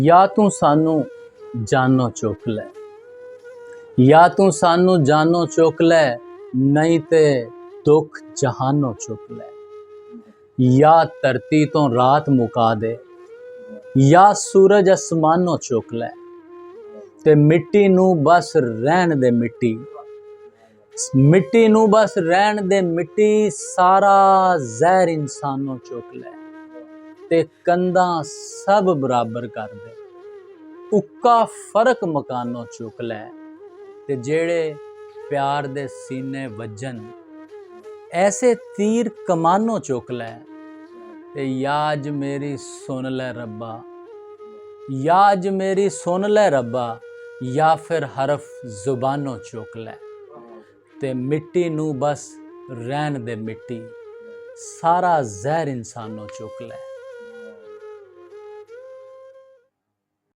या तू सानू जानो चुक लै, या तू सानू जानो चुक लै, नहीं ते दुख जहानों चुक लै। या धरती तो रात मुका दे, या सूरज आसमानों चुक लै, ते मिट्टी नू बस रहन दे मिट्टी, मिट्टी नू बस रहन दे मिट्टी, सारा जहर इंसानों चुक लै, ते कंधा सब बराबर कर दे, उक्का फर्क मकानों चुक लै, ते जेड़े प्यार दे सीने वजन ऐसे तीर कमानों चुक लै। ते याज मेरी सुन लै रब्बा, याज मेरी सुन लै रब्बा, या फिर हरफ जुबानों चुक लै, ते मिट्टी नू बस रहन दे मिट्टी, सारा जहर इंसानों चुक लै।